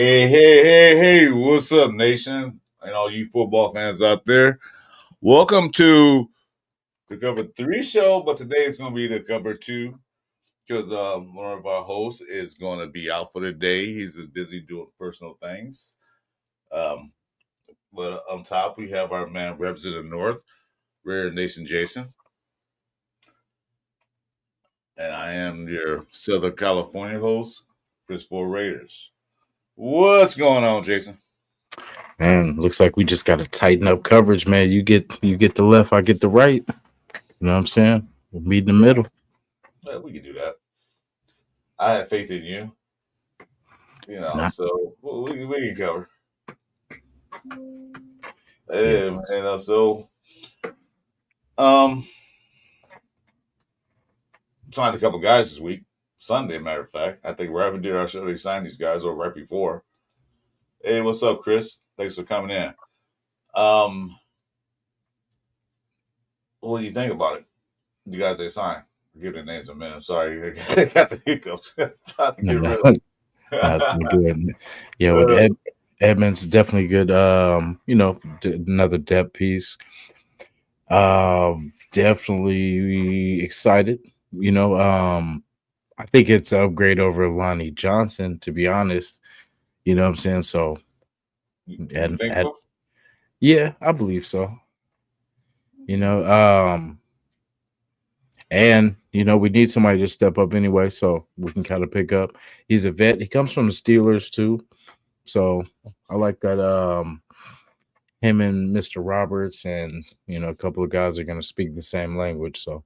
Hey, what's up, nation? And all you football fans out there. Welcome to the Cover 3 show, but today it's going to be the Cover 2 because one of our hosts is going to be out for the day. He's busy doing personal things. But on top, we have our man representing North, Rare Nation Jason. And I am your Southern California host, Chris for Raiders. What's going on, Jason? Man, looks like we just got to tighten up coverage, man. You get the left, I get the right. You know what I'm saying? We'll meet in the middle. Yeah, we can do that. I have faith in you. So we can cover. And signed a couple guys this week. Sunday, matter of fact. I think right after did our show, they signed these guys or right before. Hey, what's up, Chris? Thanks for coming in. What do you think about it? You guys they signed. Give the names a minute. I'm sorry, I got the hiccups. That's good. Yeah, with Edmonds, definitely good. Another depth piece. Definitely excited. I think it's an upgrade over Lonnie Johnson, to be honest. You know what I'm saying? So, yeah, I believe so. And we need somebody to step up anyway, so we can kind of pick up. He's a vet. He comes from the Steelers too, so I like that. Him and Mr. Roberts and a couple of guys are going to speak the same language. So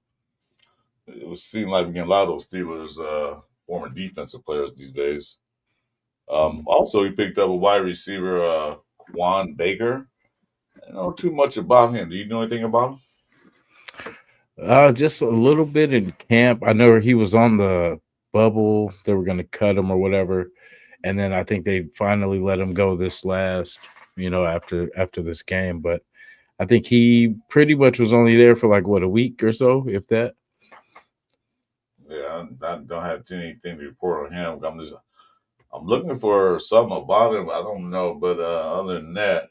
it would seem like we get a lot of those Steelers former defensive players these days. Also, he picked up a wide receiver, Quan Baker. I don't know too much about him. Do you know anything about him? Just a little bit in camp. I know he was on the bubble. They were going to cut him or whatever, and then I think they finally let him go this last, after this game. But I think he pretty much was only there for a week or so, if that. Yeah, I don't have anything to report on him. I'm looking for something about him. I don't know, but other than that,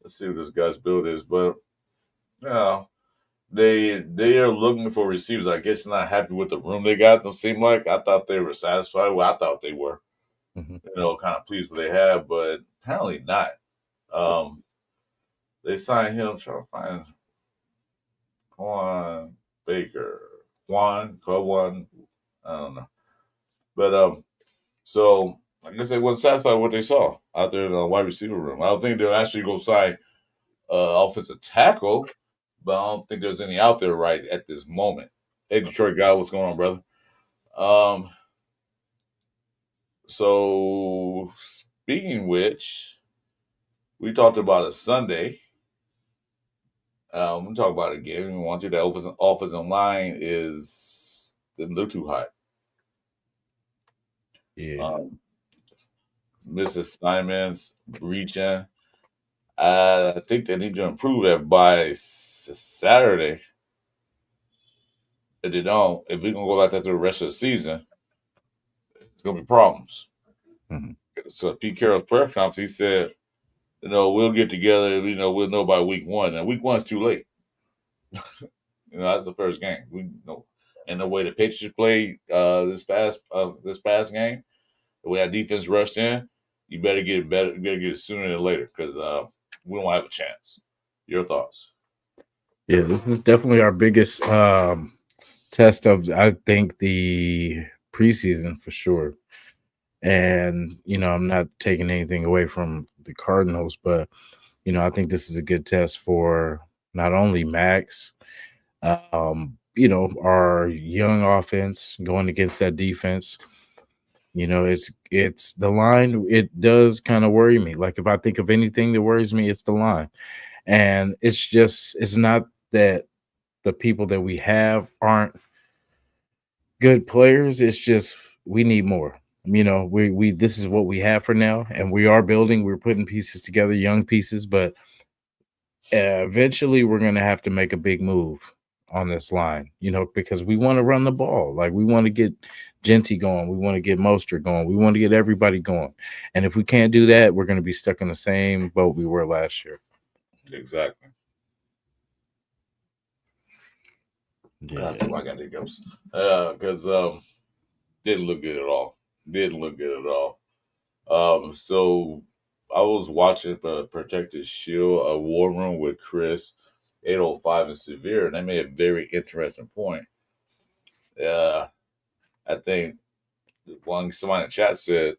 let's see what this guy's build is. But they are looking for receivers. I guess not happy with the room they got. Don't seem like I thought they were satisfied. Well, I thought they were. Mm-hmm. Kind of pleased what they have, but apparently not. They signed him. Trying to find Quan Baker. Quan. I don't know, but so I guess they wasn't satisfied with what they saw out there in the wide receiver room. I don't think they'll actually go sign offensive tackle, but I don't think there's any out there right at this moment. Hey, Detroit guy, what's going on, brother? So speaking which, we talked about it Sunday. We'll talk about it again. We want you that offensive line didn't look too hot. Yeah. Mrs. Simons reaching. I think they need to improve that by Saturday. If they don't, if we're going to go like that through the rest of the season, it's going to be problems. Mm-hmm. So Pete Carroll's press conference, he said, we'll get together, we'll know by week 1. And week 1's too late. That's the first game. We know. And the way the Patriots played this past game, the way our defense rushed in, you better get it better. You better get it sooner than later because we don't have a chance. Your thoughts? Yeah, this is definitely our biggest test of, I think, the preseason for sure. And, I'm not taking anything away from the Cardinals, but, I think this is a good test for not only Max, our young offense going against that defense. It's the line. It does kind of worry me. Like if I think of anything that worries me, it's the line. And it's not that the people that we have aren't good players. It's just we need more. We this is what we have for now, and we are building. We're putting pieces together, young pieces, but eventually we're going to have to make a big move on this line, because we want to run the ball. Like we want to get Genty going. We want to get Mostert going. We want to get everybody going. And if we can't do that, we're going to be stuck in the same boat we were last year. Exactly. Yeah. That's why I got hiccups. Because didn't look good at all. Didn't look good at all. So I was watching Protected Shield, a War Room with Chris, 805 and Severe, and they made a very interesting point. I think somebody in the chat said,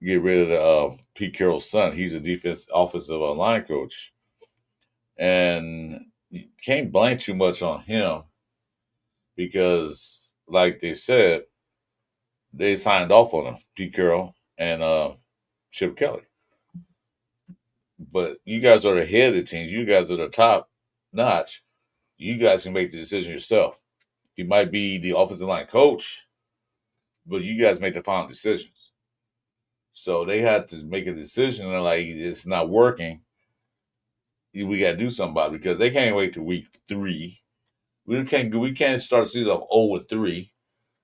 get rid of Pete Carroll's son. He's a defense offensive line coach. And you can't blame too much on him because, like they said, they signed off on him, Pete Carroll and Chip Kelly. But you guys are the head of the teams. You guys are the top notch. You guys can make the decision yourself. You might be the offensive line coach, but you guys make the final decisions. So they had to make a decision and like it's not working. We got to do something about it because they can't wait to week 3. We can't start the season off 0-3.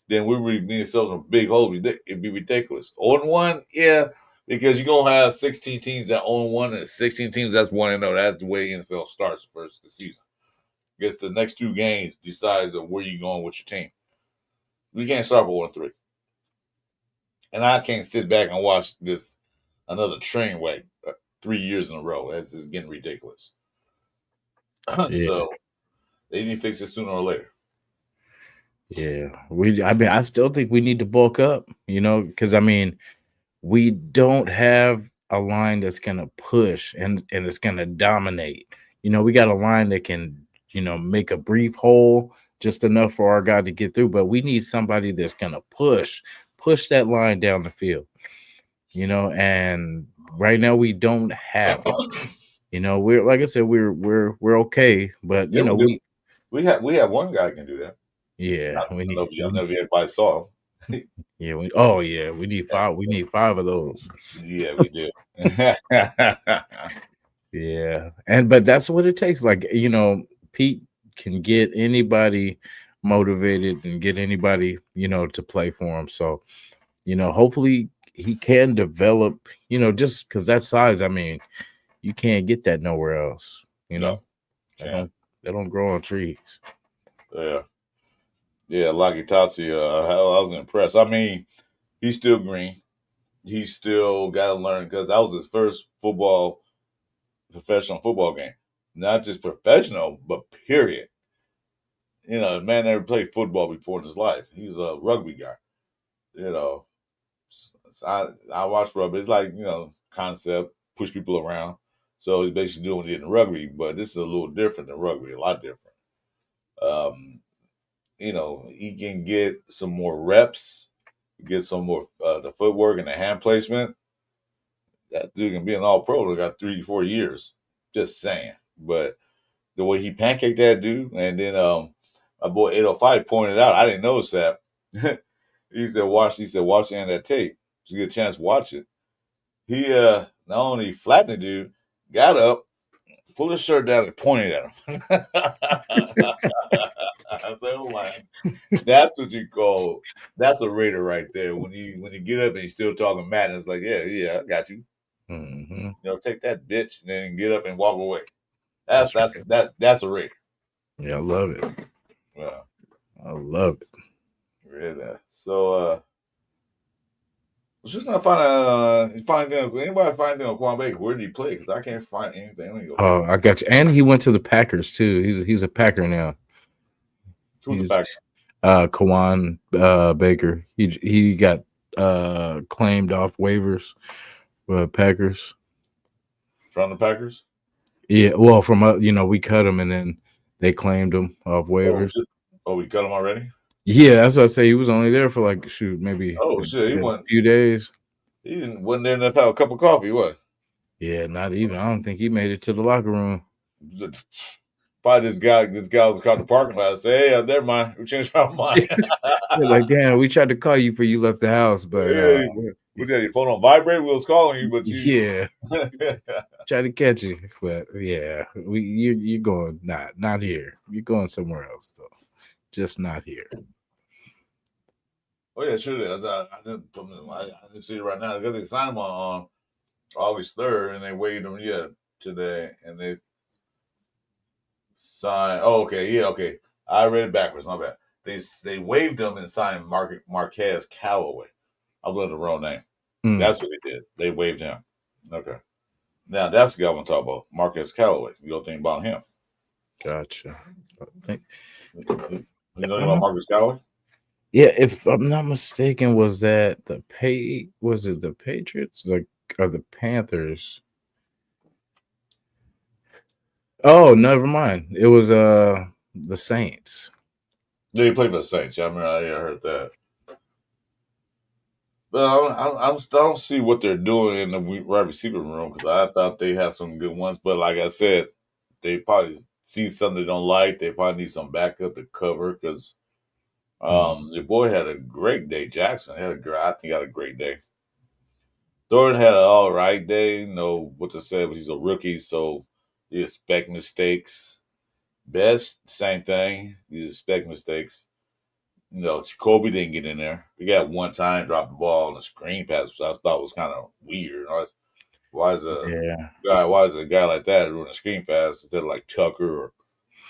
Then we would be ourselves a big hole. It'd be ridiculous. 0-1, yeah, because you're gonna have 16 teams that 0-1 and 16 teams that's 1-0. That's the way NFL starts first of the season. I guess the next 2 games decides of where you're going with your team. We can't start with 0-3. And I can't sit back and watch this another train wreck 3 years in a row. That's just getting ridiculous. Yeah. So they need to fix it sooner or later. Yeah. I still think we need to bulk up, because we don't have a line that's gonna push and it's gonna dominate. We got a line that can, make a brief hole just enough for our guy to get through, but we need somebody that's gonna push that line down the field. And right now we don't have it. We're like I said, we're okay, but we have one guy who can do that. Yeah, I don't know if everybody saw him. Yeah, we need 5. We need 5 of those. Yeah, we do. Yeah, but that's what it takes. Like, Pete can get anybody motivated and get anybody, to play for him. So, hopefully he can develop, just because that size, you can't get that nowhere else. No, they don't grow on trees. Yeah, Lucky Tatsi, I was impressed. He's still green. He's still got to learn because that was his first professional football game. Not just professional, but period. The man never played football before in his life. He's a rugby guy. I watch rugby. It's like, concept, push people around. So he's basically doing it in rugby, but this is a little different than rugby, a lot different. He can get some more reps, get some more the footwork and the hand placement. That dude can be an all-pro. He got 3 to 4 years. Just saying. But the way he pancaked that dude, and then my boy 805 pointed out, I didn't notice that. He said, watch the end of that tape. So you get a chance to watch it. He not only flattened the dude, got up, pulled his shirt down and pointed at him. I said, oh my, that's what you call, that's a Raider right there. When you get up and he's still talking mad, and it's like, yeah, I got you. Mm-hmm. Take that bitch and then get up and walk away. That's a Raider. Yeah, I love it. Yeah. I love it. Really. So I was just not finding anybody finding Quan Baker. Where did he play? Because I can't find anything. Oh, I got you. And he went to the Packers too. He's a Packer now. Who's the Packer? Kawan Baker. He got claimed off waivers. Packers. From the Packers? Yeah, well, from we cut him and then they claimed him off waivers. Oh, we cut him already? Yeah, that's what I say. He was only there for maybe a few days. He wasn't there enough to have a cup of coffee, what? Yeah, not even. I don't think he made it to the locker room. Probably this guy was caught the parking lot and say, hey, never mind. We changed our mind. Like, damn, we tried to call you before you left the house, but we got your phone on vibrate. We was calling you, but yeah, tried to catch you, but yeah, you're going not here. You're going somewhere else though, just not here. Oh yeah, sure. I didn't see it right now. Because they signed him on August 3rd, and they waived him today, and they signed. Oh, okay, yeah, okay. I read it backwards. My bad. They waived him and signed Marquez Callaway. I was looking at the wrong name. Mm, That's what they did. They waived him. Okay. Now that's the guy I want to talk about. Marquez Callaway. You don't think about him? gotcha. I think, You know I anything don't about know. Marcus Callaway? Yeah, if I'm not mistaken, was it the Patriots or the Panthers? Oh, never mind. It was the Saints. Yeah, he played for the Saints. Yeah, I remember. I heard that. But I don't see what they're doing in the wide receiver room because I thought they had some good ones. But like I said, they probably see something they don't like. They probably need some backup to cover because Mm, your boy had a great day. Jackson I think he had a great day. Thornton had an all right day. You know what to say, but he's a rookie, so you expect mistakes. Best, same thing. You expect mistakes. You know, Jacoby didn't get in there. He got one time, dropped the ball on the screen pass, which I thought was kind of weird. yeah, Why is a guy like that running a screen pass instead of like Tucker or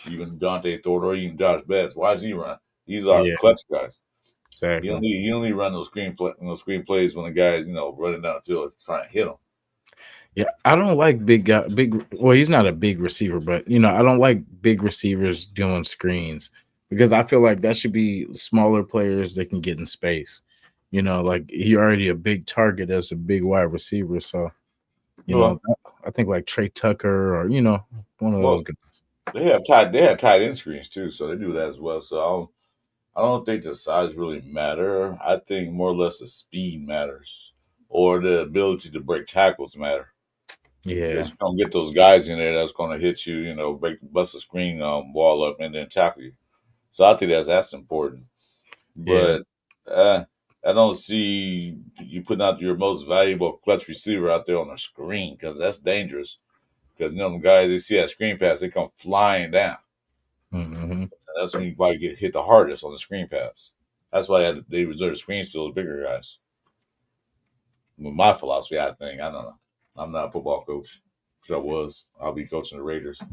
even Dante Thornton or even Josh Betts? Why is he run? He's our yeah, clutch guys. exactly. He only run those screen plays when the guy's running down the field trying to hit him. Yeah, I don't like big guy, big. Well, he's not a big receiver, but I don't like big receivers doing screens because I feel like that should be smaller players that can get in space. Like he already a big target as a big wide receiver, so you know Well, I think like Trey Tucker or one of those well, guys. they have tight end screens too, so they do that as well. So I don't think the size really matter. I think more or less the speed matters or the ability to break tackles matter. Yeah, Because you don't get those guys in there that's going to hit you, bust a screen wall up and then tackle you. So I think that's important. yeah, But I don't see you putting out your most valuable clutch receiver out there on a screen because that's dangerous. Because them guys, they see that screen pass, they come flying down. hmm, And that's when you probably get hit the hardest on the screen pass. That's why they reserve the screens to those bigger guys. With my philosophy, I think. I don't know. I'm not a football coach. Which I was. I'll be coaching the Raiders.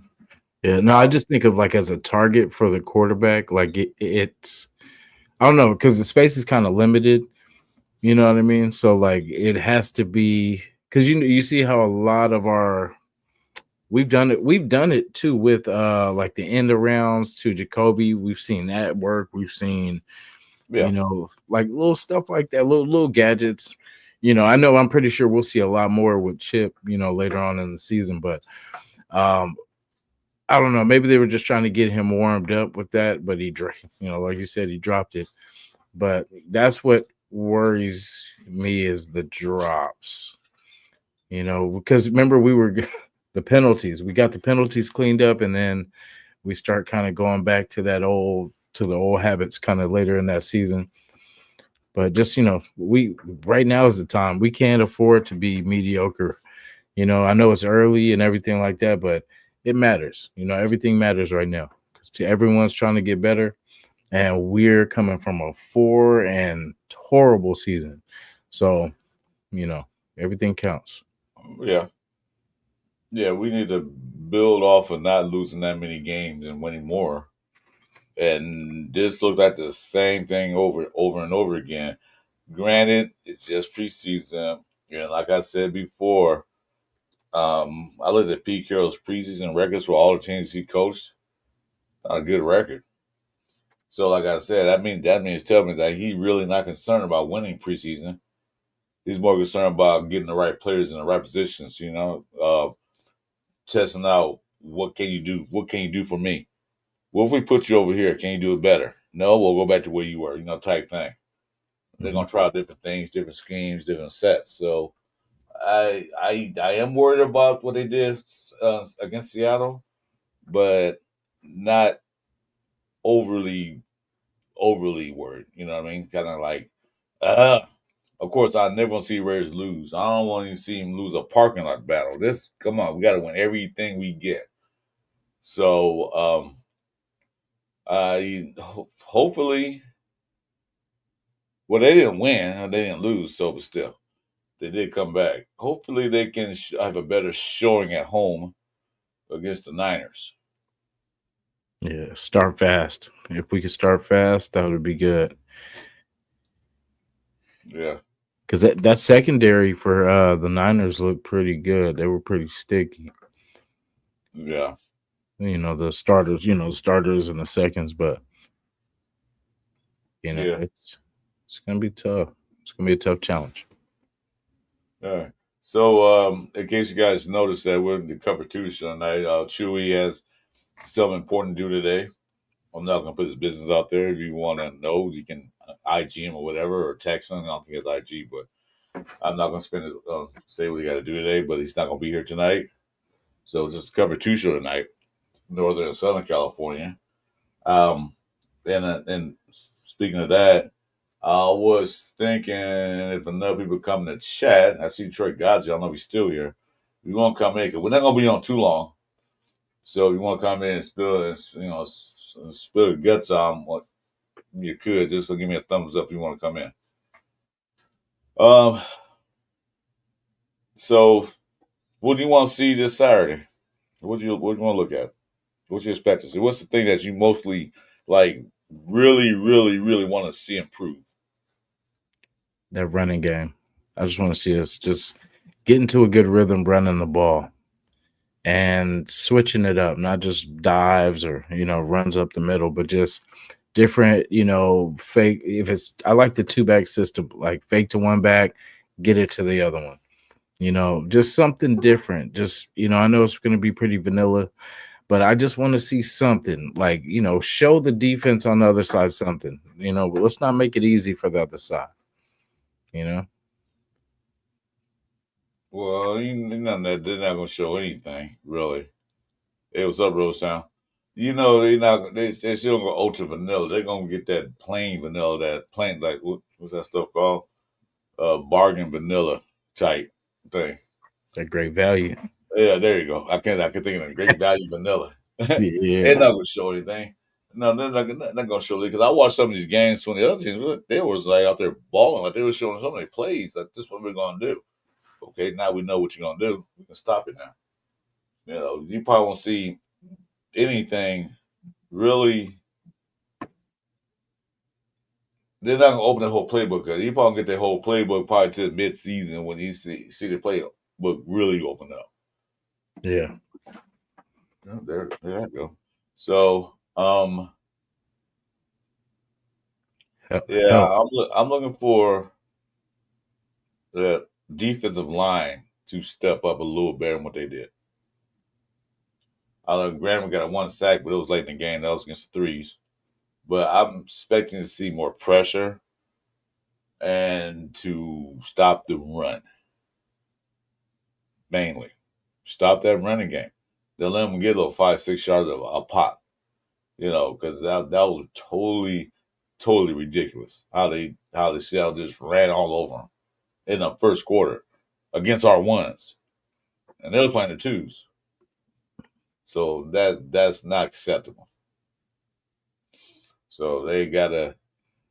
yeah. No, I Um, just think of like as a target for the quarterback, like it's I don't know because the space is kind of limited. You know what I mean? So like it has to be because you see how a lot of our we've done it too with like the end arounds to Jacoby. We've seen that work. We've seen, yeah. like little stuff like that, little gadgets. I know I'm pretty sure we'll see a lot more with Chip, later on in the season, but um I don't know. Maybe they were just trying to get him warmed up with that, but like you said, he dropped it. But that's what worries me is the drops. Because remember we were the penalties. We got the penalties cleaned up, and then we start kind of going back to the old habits kind of later in that season. But just we right now is the time. We can't afford to be mediocre. I know it's early and everything like that, but it matters. Everything matters right now because everyone's trying to get better, and we're coming from a 4 and horrible season. So you know everything counts. Yeah. Yeah. We need to build off of not losing that many games and winning more. And this looked like the same thing over and over again. Granted, it's just preseason. And like I said before, I looked at Pete Carroll's preseason records for all the teams he coached. Not a good record. So, like I said, that means tell me that he's really not concerned about winning preseason. He's more concerned about getting the right players in the right positions. Testing out what can you do. What can you do for me? What if we put you over here? Can you do it better? No, we'll go back to where you were. Type thing. They're Mhm. gonna try different things, different schemes, different sets. So I am worried about what they did against Seattle, but not overly worried. You know what I mean? Kind of like, uh, of course, I never want to see Raiders lose. I don't want to see him lose a parking lot battle. Come on, we got to win everything we get. So, I hopefully Well, they didn't win, they didn't lose, so but still, they did come back. Hopefully, they can have a better showing at home against the Niners. Yeah, start fast. If we could start fast, that would be good. Yeah, Because that secondary for the Niners looked pretty good. They were pretty sticky. yeah. The starters and the seconds, but Yeah. it's gonna be tough. It's gonna be a tough challenge. All right. So, in case you guys noticed that we're in the cover two show tonight, Chuy has something important to do today. I'm not going to put his business out there. If you want to know, you can IG him or whatever, or text him. I don't think it's IG, but I'm not going to say what he got to do today. But he's not going to be here tonight. So just cover two show tonight, Northern and Southern California. And speaking of that, I was thinking if enough people come to chat, I see Troy Godzi. I don't know if he's still here. We won't come in because we're not going to be on too long. So if you want to come in and spill your guts on what you could, just give me a thumbs up if you want to come in. So what do you want to see this Saturday? What do you want to look at? What you expect to see? What's the thing that you mostly really, really, really want to see improve? That running game. I just want to see us just get into a good rhythm running the ball and switching it up, not just dives or runs up the middle, but just different, fake. I like the 2-back system, like fake to 1 back, get it to the other one. Just something different. Just I know it's going to be pretty vanilla, but I just want to see something like show the defense on the other side something. But let's not make it easy for the other side. Well, they're not going to show anything really. Hey, what's up, Rosetown? They still gonna go ultra vanilla. They're gonna get that plain vanilla, that plain what's that stuff called? Bargain vanilla type thing. That great value. Yeah, there you go. I can think of a great value vanilla. Yeah. They're not gonna show anything. No, they're not gonna show it because I watched some of these games from the other teams. They was out there balling, like they were showing so many plays. Like this is what we're gonna do. Okay, now we know what you're gonna do. We can stop it now. You probably won't see anything really. They're not gonna open the whole playbook because you probably get their whole playbook probably to mid-season when you see the playbook really open up. Yeah. There you go. So, I'm looking for the defensive line to step up a little better than what they did. Graham got 1 sack, but it was late in the game. That was against the Threes. But I'm expecting to see more pressure and to stop the run. Mainly. Stop that running game. They'll let them get a little 5-6 yards of a pop. Because that was totally, totally ridiculous. How the Seattle just ran all over them in the first quarter against our ones. And they were playing the twos. So that's not acceptable. So they gotta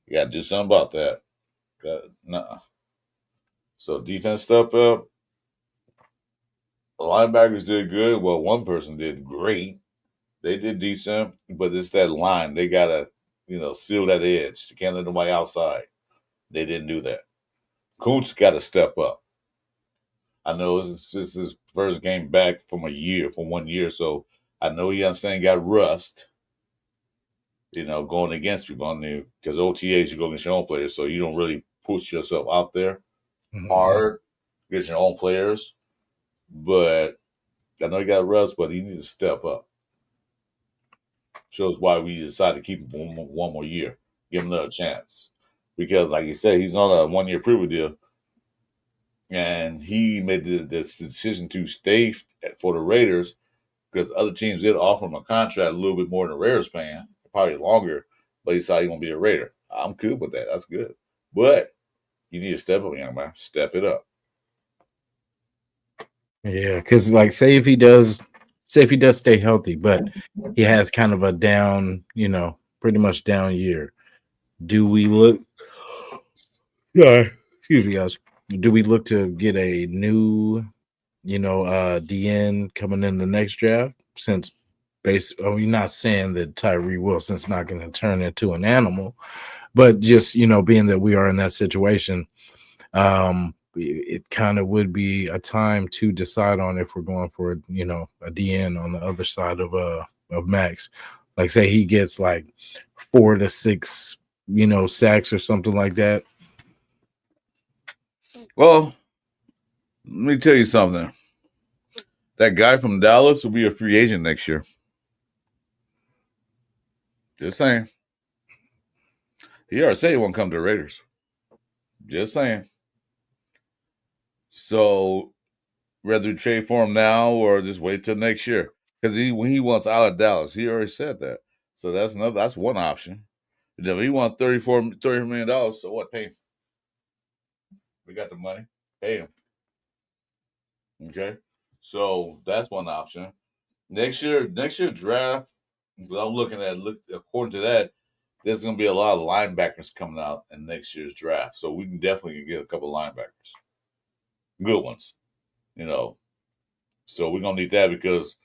do something about that. So defense step up. The linebackers did good. Well, one person did great. They did decent, but it's that line. They gotta, seal that edge. You can't let nobody outside. They didn't do that. Kuntz got to step up. I know it's just his first game back from 1 year. So I know he got rust. Going against people on there because OTAs you go against your own players, so you don't really push yourself out there hard against your own players. But I know he got rust, but he needs to step up. Shows why we decided to keep him one more year, give him another chance. Because, like you said, he's on a 1-year preview deal, and he made the decision to stay for the Raiders because other teams did offer him a contract a little bit more than the Raiders paying, probably longer, but he decided he won't be a Raider. I'm cool with that. That's good. But you need to step up, young man. Step it up. Yeah, because say if he does stay healthy, but he has kind of a down, pretty much down year. Do we look Yeah. Excuse me, guys. Do we look to get a new, DN coming in the next draft? Since we're not saying that Tyree Wilson's not going to turn into an animal, but just being that we are in that situation, it kind of would be a time to decide on if we're going for a DN on the other side of Max. Like say he gets like 4 to 6 sacks or something like that. Well, let me tell you something. That guy from Dallas will be a free agent next year. Just saying. He already said he won't come to the Raiders. Just saying. So, rather trade for him now or just wait till next year? Because when he wants out of Dallas, he already said that. So that's one option. If he wants $30 million, so what? Pay him. We got the money. Pay him. Okay. So that's one option. Next year draft. I'm looking at according to that, there's going to be a lot of linebackers coming out in next year's draft. So we can definitely get a couple of linebackers, good ones. So we're gonna need that because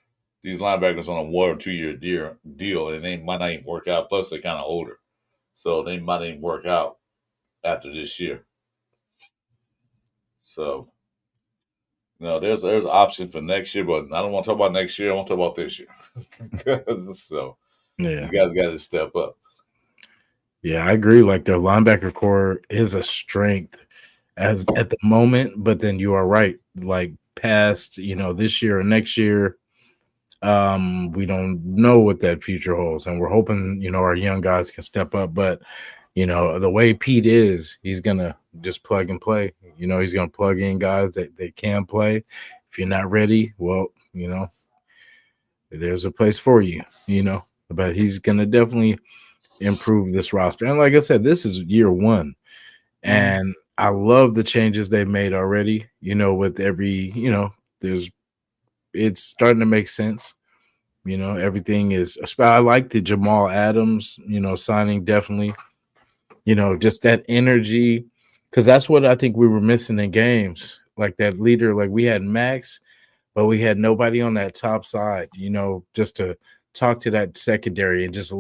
these linebackers on a 1 or 2 year deal, and they might not even work out. Plus, they're kind of older, so they might not even work out after this year. So, there's an option for next year, but I don't want to talk about next year. I want to talk about this year. So, these guys got to step up. Yeah, I agree. Like the linebacker core is a strength as at the moment, but then you are right. Like past, this year or next year, we don't know what that future holds, and we're hoping our young guys can step up. But the way Pete is, he's gonna just plug and play. He's gonna plug in guys that they can play. If you're not ready, well, there's a place for you. But he's gonna definitely improve this roster. And like I said, this is year one, and I love the changes they've made already. With every, it's starting to make sense. Everything is. I like the Jamal Adams, signing definitely. Just that energy, because that's what I think we were missing in games. Like that leader, like we had Max, but we had nobody on that top side. Just to talk to that secondary and just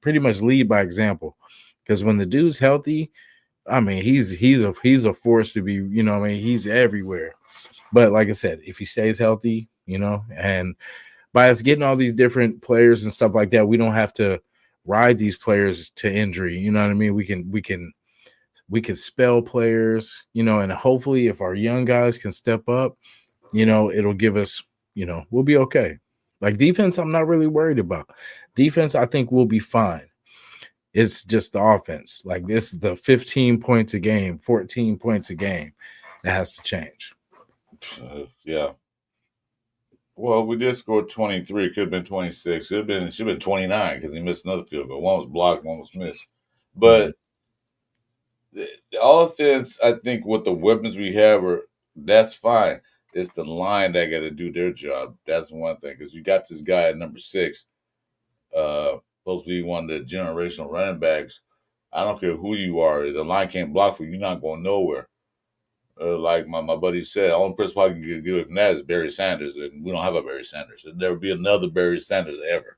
pretty much lead by example. Because when the dude's healthy, I mean, he's a force to be. He's everywhere. But like I said, if he stays healthy, and by us getting all these different players and stuff like that, we don't have to ride these players to injury. You know what I mean? We can spell players, and hopefully if our young guys can step up, it'll give us, we'll be okay. Like defense, I'm not really worried about. Defense, I think we'll be fine. It's just the offense. Like this is the 15 points a game, 14 points a game that has to change. Yeah. Well, we did score 23. It could have been 26. Should have been 29 because he missed another field goal. One was blocked, one was missed. But the offense, I think, with the weapons we have, that's fine. It's the line that got to do their job. That's one thing because you got this guy at number 6, supposed to be one of the generational running backs. I don't care who you are. The line can't block for you. You're not going nowhere. Like my buddy said, the only person I can give from that is Barry Sanders, and we don't have a Barry Sanders. There'll be another Barry Sanders ever.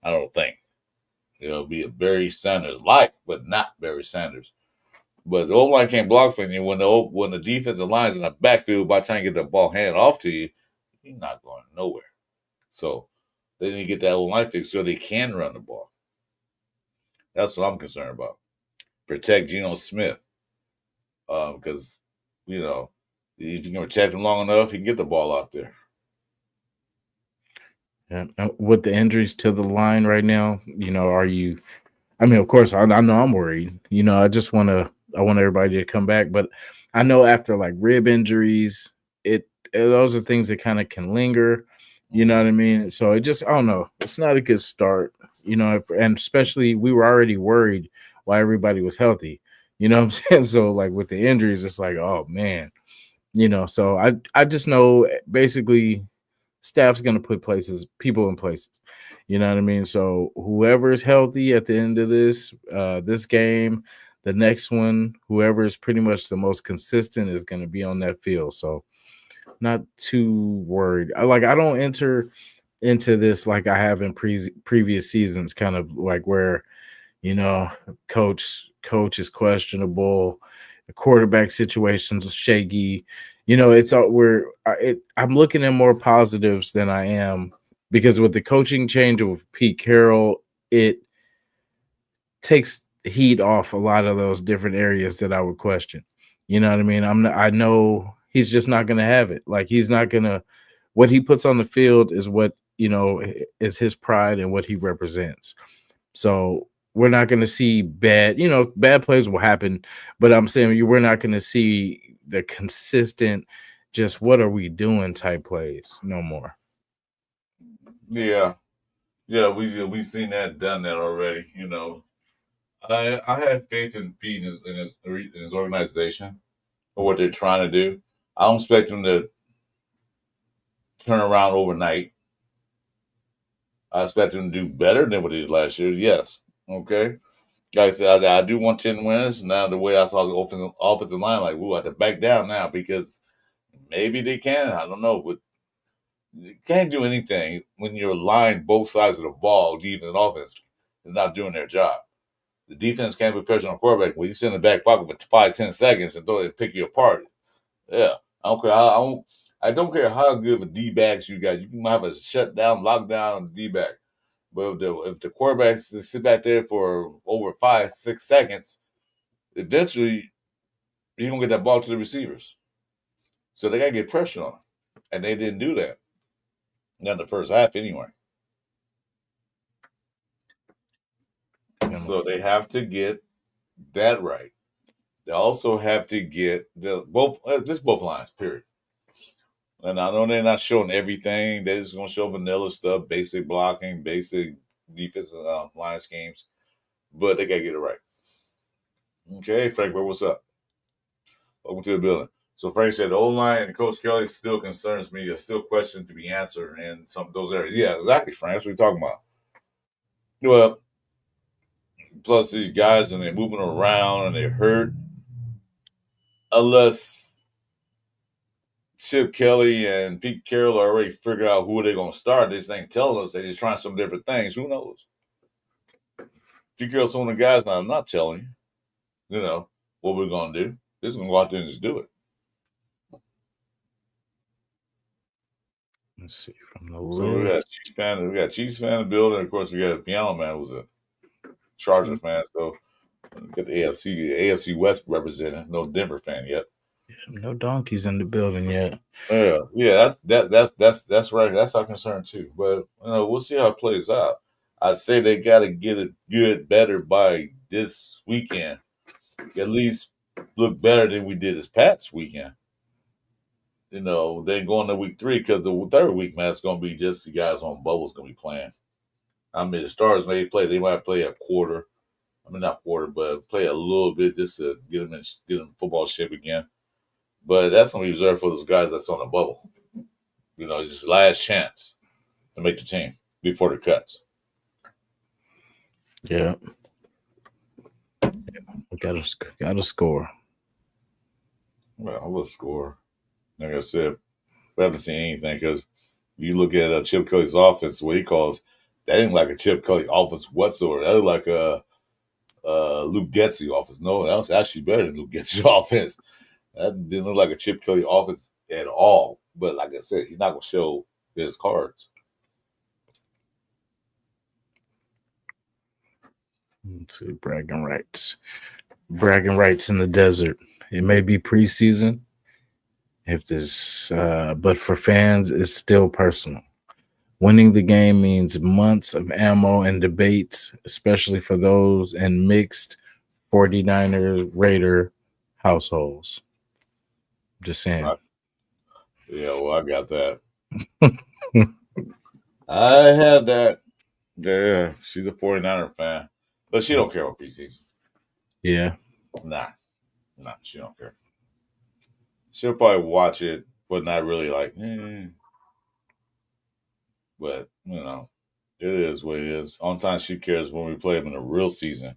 I don't think. It'll be a Barry Sanders like, but not Barry Sanders. But the old line can't block for you when the defensive line's in the backfield. By the time you get the ball handed off to you, you're not going nowhere. So they need to get that old line fixed so they can run the ball. That's what I'm concerned about. Protect Geno Smith, because if you can protect him long enough, he can get the ball out there. Yeah, with the injuries to the line right now, are you? I mean, of course, I know I'm worried. I just want everybody to come back, but I know after like rib injuries, those are things that kind of can linger. You know what I mean? So I don't know. It's not a good start, and especially we were already worried while everybody was healthy. You know what I'm saying? So like with the injuries, it's like, oh man, so I just know basically staff's going to put people in places. You know what I mean? So whoever is healthy at the end of this game, the next one, whoever is pretty much the most consistent is going to be on that field. So not too worried. I don't enter into this like I have in previous seasons, kind of like where you know coach is questionable, the quarterback situation's shaky. It's all where I'm looking at more positives than I am because with the coaching change with Pete Carroll, it takes heat off a lot of those different areas that I would question. You know what I mean? I know he's just not going to have it. Like he's not going to what he puts on the field is what, is his pride and what he represents. So we're not going to see bad plays will happen, but I'm saying we're not going to see the consistent just what are we doing type plays no more. Yeah, yeah, we seen that, done that already. I have faith in Pete in his organization for what they're trying to do. I don't expect them to turn around overnight. I expect them to do better than what they did last year. Yes, okay. Like I said, I do want 10 wins. Now the way I saw the offensive line, like, ooh, I have to back down now because maybe they can. I don't know, but you can't do anything when you're line both sides of the ball. Defense and offense is not doing their job. The defense can't put pressure on the quarterback when you sit in the back pocket for 5-10 seconds and throw it and pick you apart. Yeah, I don't care. I don't care how good of a D backs you got. You can have a shutdown, lockdown D back, but if the quarterbacks sit back there for over 5-6 seconds, eventually you're gonna get that ball to the receivers. So they gotta get pressure on them, and they didn't do that. Not in the first half, anyway. So they have to get that right. They also have to get both lines. Period. And I know they're not showing everything. They're just gonna show vanilla stuff, basic blocking, basic defensive line schemes, but they gotta get it right. Okay, Frank, what's up? Welcome to the building. So Frank said the O line and Coach Kelly still concerns me. There's still questions to be answered in some of those areas. Yeah, exactly, Frank. That's what we're talking about. Well, plus these guys and they're moving around and they're hurt. Unless Chip Kelly and Pete Carroll already figured out who they're gonna start. They just ain't telling us. They're just trying some different things. Who knows? Pete Carroll's some of the guys now. I'm not telling you. What we're gonna do. They're just gonna go out there and just do it. Let's see from the So list. we got Chiefs fan in the building. Of course, we got Piano Man who's a Chargers fan. So we got the AFC West representing. No Denver fan yet. No donkeys in the building yet. Yeah. That's right. That's our concern too. But we'll see how it plays out. I'd say they got to get it better by this weekend. At least look better than we did this past weekend. Then going to week 3 because the third week, man, it's going to be just the guys on bubbles going to be playing. I mean, the stars may play. They might play a quarter. I mean, not quarter, but play a little bit just to get them in football shape again. But that's going to be reserved for those guys that's on the bubble. Just last chance to make the team before the cuts. Yeah. Gotta score. Well, we'll score. Like I said, we haven't seen anything because you look at Chip Kelly's offense, what he calls, that ain't like a Chip Kelly offense whatsoever. That is like a Luke Getsy offense. No, that was actually better than Luke Getsy's offense. That didn't look like a Chip Kelly offense at all. But like I said, he's not going to show his cards. Let's see, bragging rights. Bragging rights in the desert. It may be preseason. But for fans, it's still personal. Winning the game means months of ammo and debates, especially for those in mixed 49er Raider households. Just saying. Yeah, well, I got that. I had that. Yeah, she's a 49er fan. But she don't care about preseason. Yeah. Nah, she don't care. She'll probably watch it, but not really like, But, it is what it is. On time she cares when we play them in a real season.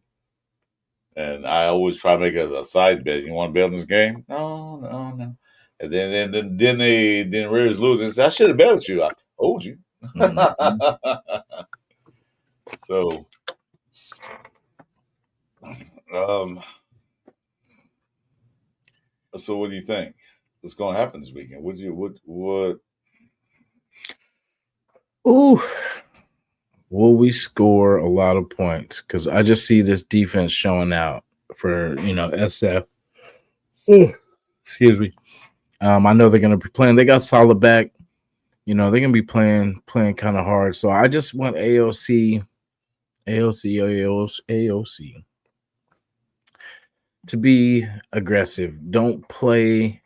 And I always try to make it a side bet. You want to bet on this game? No, no, no. And then Raiders lose and say, I should have bet with you. I told you. Mhm. So um so what do you think? What's gonna happen this weekend? What Ooh, will we score a lot of points? Because I just see this defense showing out for SF. Ooh, excuse me. I know they're gonna be playing. They got solid back. They're gonna be playing kind of hard. So I just want AOC to be aggressive. Don't play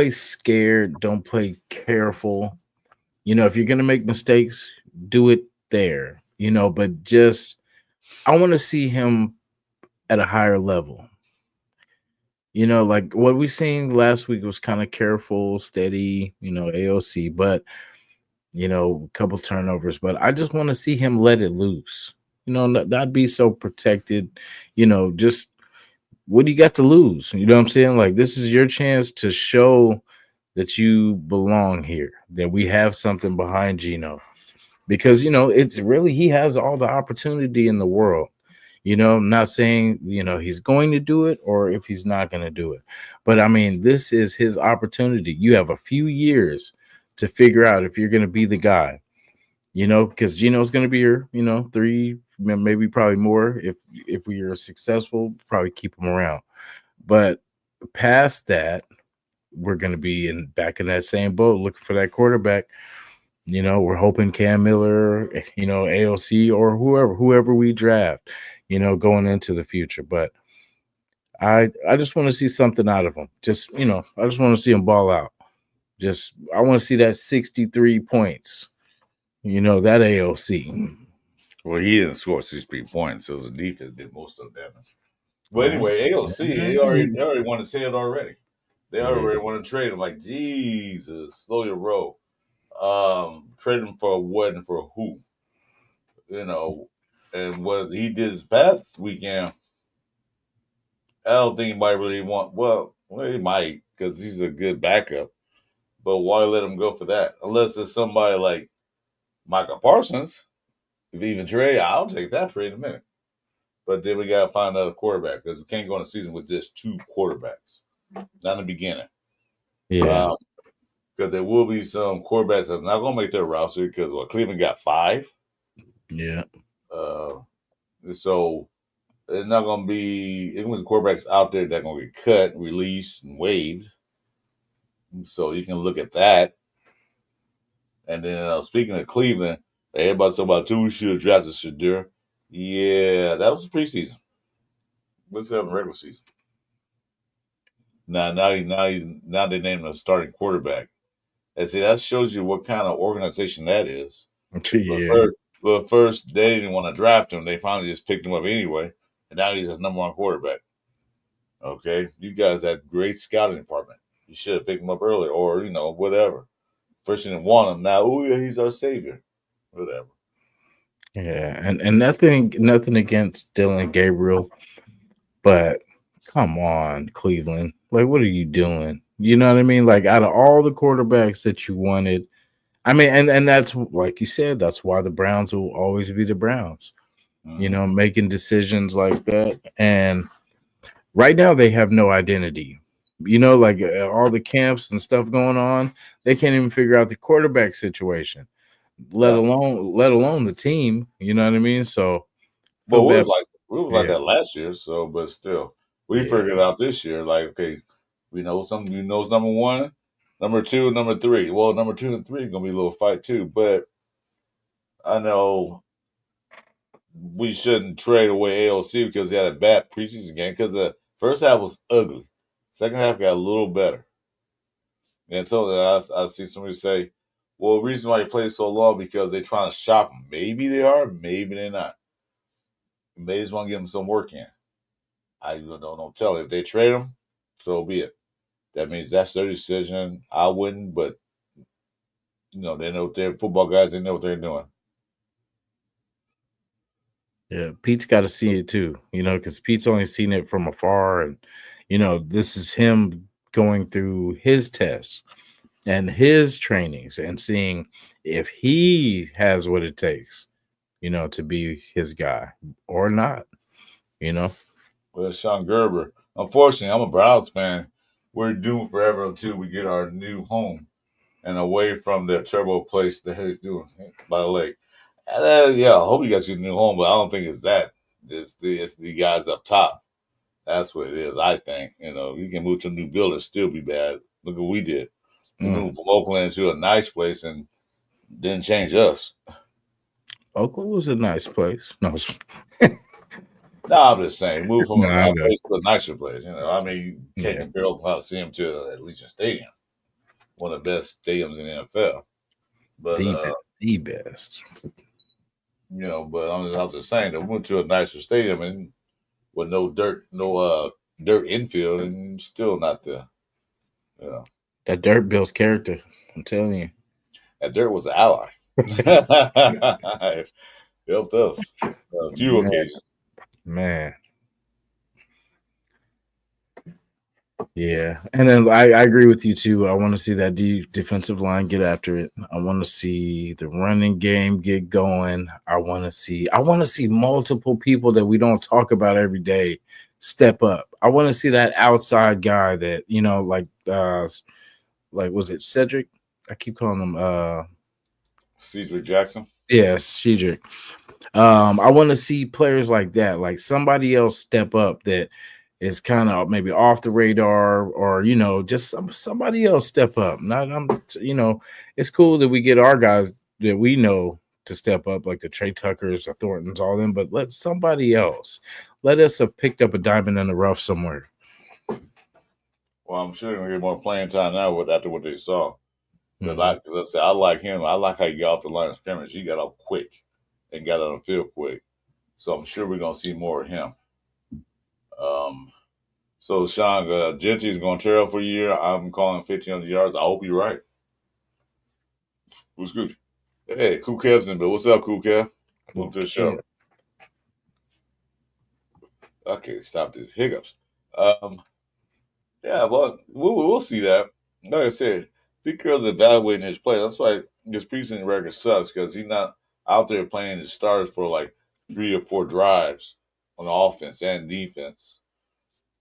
scared. Don't play careful. If you're gonna make mistakes, do it there. But just I want to see him at a higher level. Like what we seen last week was kind of careful, steady, AOC, but a couple turnovers. But I just want to see him let it loose. Not be so protected. Just what do you got to lose? You know what I'm saying? Like this is your chance to show that you belong here, that we have something behind Gino. Because it's really he has all the opportunity in the world. I'm not saying he's going to do it or if he's not going to do it, but I mean this is his opportunity. You have a few years to figure out if you're going to be the guy. Because Gino's going to be here. 3, maybe probably more if we are successful. Probably keep him around, but past that, we're going to be back in that same boat looking for that quarterback. We're hoping Cam Miller, AOC or whoever we draft, going into the future. But I just want to see something out of him. Just, I just want to see him ball out. I want to see that 63 points. That AOC. Well, he didn't score 63 points, so the defense did most of the damage. Well, anyway, AOC, they already want to say it already. They already want to trade him. Like, Jesus, slow your roll. Trade him for what and for who? And what he did this past weekend, I don't think he might really want. Well, he might because he's a good backup. But why let him go for that? Unless it's somebody like Michael Parsons, if even trade, I'll take that trade in a minute. But then we got to find another quarterback because we can't go in the season with just 2 quarterbacks. Not in the beginning. Yeah. Because there will be some quarterbacks that's not going to make their roster because Cleveland got 5. Yeah. So it's not going to be even with quarterbacks out there that are going to get cut, released, and waived. So you can look at that. And then speaking of Cleveland, everybody's talking about we should have drafted Shadur. Yeah, that was preseason. Let's have a regular season. Now they named a starting quarterback. And see, that shows you what kind of organization that is. Yeah. But first, they didn't want to draft him. They finally just picked him up anyway. And now he's his number 1 quarterback. Okay? You guys had great scouting department. You should have picked him up earlier or, whatever. First you didn't want him. Now, yeah, he's our savior. Whatever. Yeah. And nothing against Dylan Gabriel, but come on, Cleveland. Like, what are you doing? You know what I mean? Like, out of all the quarterbacks that you wanted, I mean, and that's like you said, that's why the Browns will always be the Browns. Mm-hmm. Making decisions like that. And right now they have no identity. Like all the camps and stuff going on, they can't even figure out the quarterback situation, let Yeah. alone the team. You know what I mean? So feel Well, bad. we was like Yeah, that last year, so but still. We yeah, figured it out this year. Like, okay, we know something you know is number 1, number 2, number 3. Well, number 2 and 3 gonna be a little fight too, but I know we shouldn't trade away AOC because he had a bad preseason game because the first half was ugly. Second half got a little better. And so I see somebody say, well, the reason why he played so long because they're trying to shop him. Maybe they are, maybe they're not. They just want to give him some work in. I don't tell you. If they trade him, so be it. That means that's their decision. I wouldn't, but they know they're football guys. They know what they're doing. Yeah, Pete's got to see it too, because Pete's only seen it from afar, and this is him going through his tests and his trainings and seeing if he has what it takes, to be his guy or not, you know. Well, Sean Gerber. Unfortunately, I'm a Browns fan. We're doomed forever until we get our new home and away from that terrible place that he's doing by the lake. And, yeah, I hope you guys get a new home, but I don't think it's that. It's the guys up top. That's what it is, I think. You can move to a new building, still be bad. Look what we did. We moved from Oakland to a nice place and didn't change us. Oakland was a nice place. No, No, I'm just saying, move from no, I a know. place to a nicer place. I mean, you can't Yeah, compare Oakland Coliseum to Allegiant Stadium, one of the best stadiums in the NFL. But the best. but I was just saying that we went to a nicer stadium and with no dirt, dirt infield, and still not the, you know, That dirt builds character. I'm telling you. that dirt was an ally. It helped us on a few occasions. Man. Yeah, and then I agree with you too. I want to see that defensive line get after it. I want to see the running game get going. I want to see multiple people that we don't talk about every day step up. I want to see that outside guy that like was it Cedric? I keep calling him Cedric Jackson. yes, Cedric. I want to see players like that, like somebody else step up that is kind of maybe off the radar, or just somebody else step up. Not it's cool that we get our guys that we know to step up, like the Trey Tuckers, the Thorntons, all them, but let somebody else. Let us have picked up a diamond in the rough somewhere. Well, I'm sure they're gonna get more playing time now after what they saw. Because Mhm. I said I like him. I like how he got off the line of scrimmage. He got off quick and got on the field quick. So I'm sure we're gonna see more of him. Um, so Sean, Gentry is gonna tear up for a year. I'm calling 1,500 yards. I hope you're right. Who's good? Hey, Cool Kev's in, but what's up, Cool Kev? Welcome to the show. Okay, stop these hiccups. Um, yeah, well, we'll see that. Like I said, Pete Carroll's evaluating his play. That's why his preseason record sucks because he's not out there playing his stars for like 3 or 4 drives on the offense and defense.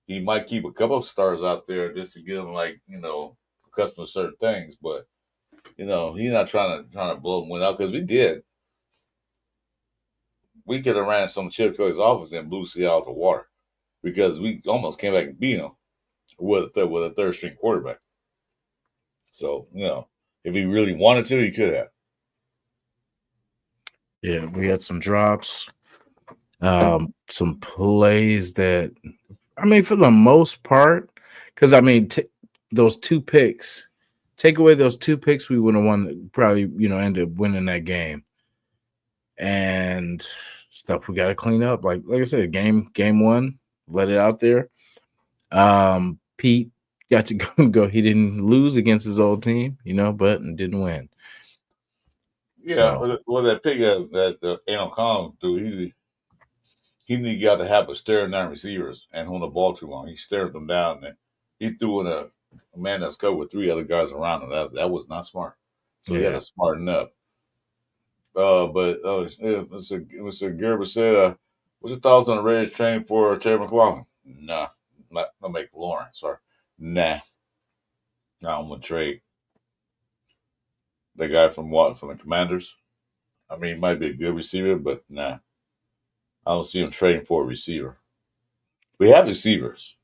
He might keep a couple of stars out there just to give him accustomed to certain things, but he's not trying to blow him win out because we did. We could have ran some Chip Kelly's offense and blew Seattle out the water because we almost came back and beat him with a third string quarterback. So, if he really wanted to, he could have. Yeah, we had some drops, some plays that, I mean, for the most part, because I mean, those 2 picks, take away those 2 picks, we would have won, probably, ended up winning that game. And stuff we got to clean up. Like I said, game 1, let it out there. Pete got to go. He didn't lose against his old team, but didn't win. Yeah, So, well, that pick that Aaron Collins threw, he need to get out to have a staring down receivers and hold the ball too long. He stared them down and he threw in a man that's covered with 3 other guys around him. That was not smart. So he had yeah. to smarten up. But Mr. Gerber said, "What's your thoughts on the Raiders training for Terry McLaurin?" Nah, not make Lauren. Sorry, nah. I'm gonna trade the guy from the Commanders. I mean, he might be a good receiver, but nah, I don't see him trading for a receiver. We have receivers.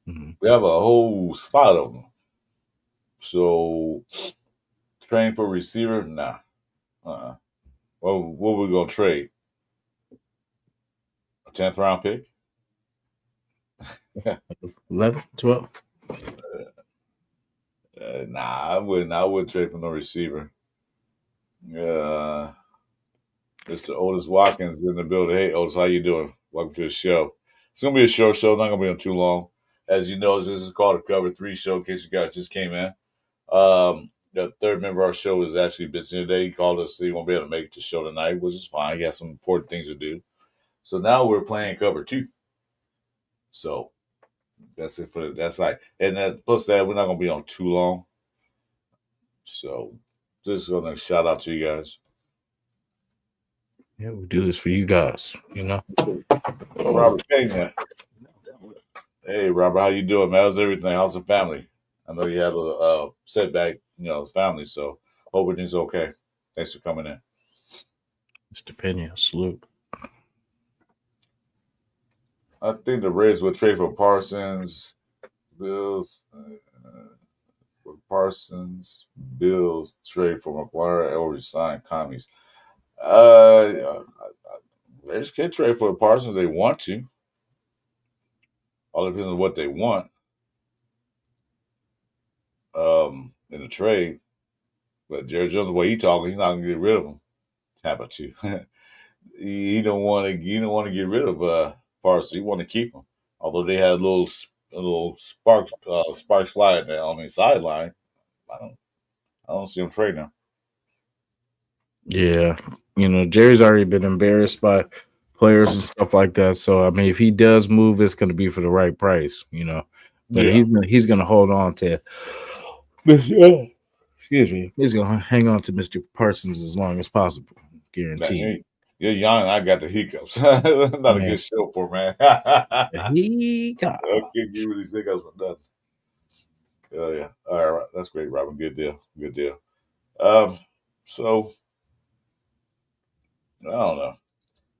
Mm-hmm. We have a whole spot of them. So trading for a receiver, nah. Well, what we gonna trade? A 10th round pick? 11, 12. Nah, I wouldn't. I wouldn't trade for no receiver. Mr. Otis Watkins in the building. Hey, Otis, how you doing? Welcome to the show. It's gonna be a short show. Not gonna be on too long. As you know, this is called a Cover 3 show. In case you guys just came in, the third member of our show is actually busy today. He called us. So he won't be able to make it to the show tonight, which is fine. He has some important things to do. So now we're playing cover 2. So that's it for that's like, and then plus that we're not gonna be on too long. So just gonna shout out to you guys. Yeah, we do this for you guys. Robert Payne. Hey Robert, how you doing, man? How's everything? How's the family? I know you had a setback, family. So hope everything's okay. Thanks for coming in. Mr. Pena, salute. I think the Rays will trade for Parsons, Bills. For Parsons, Bills trade for McGuire or resign commies. Rays can trade for Parsons. They want to. All depends on what they want. In the trade, but Jerry Jones, the way he talking, he's not gonna get rid of him. Tampa too. he don't want to. He don't want to get rid of Parsons. He want to keep him. Although they had a little spark slide there on the sideline. I don't see him trading him. Yeah, Jerry's already been embarrassed by players and stuff like that. So I mean, if he does move, it's going to be for the right price, But Yeah. he's going to hold on to. Excuse me. He's going to hang on to Mr. Parsons as long as possible, guaranteed. You're young and I got the hiccups. Not a good show for man. Hiccups. I can't give you these hiccups for nothing. Oh yeah. All right. That's great, Robin. Good deal. Good deal. So I don't know.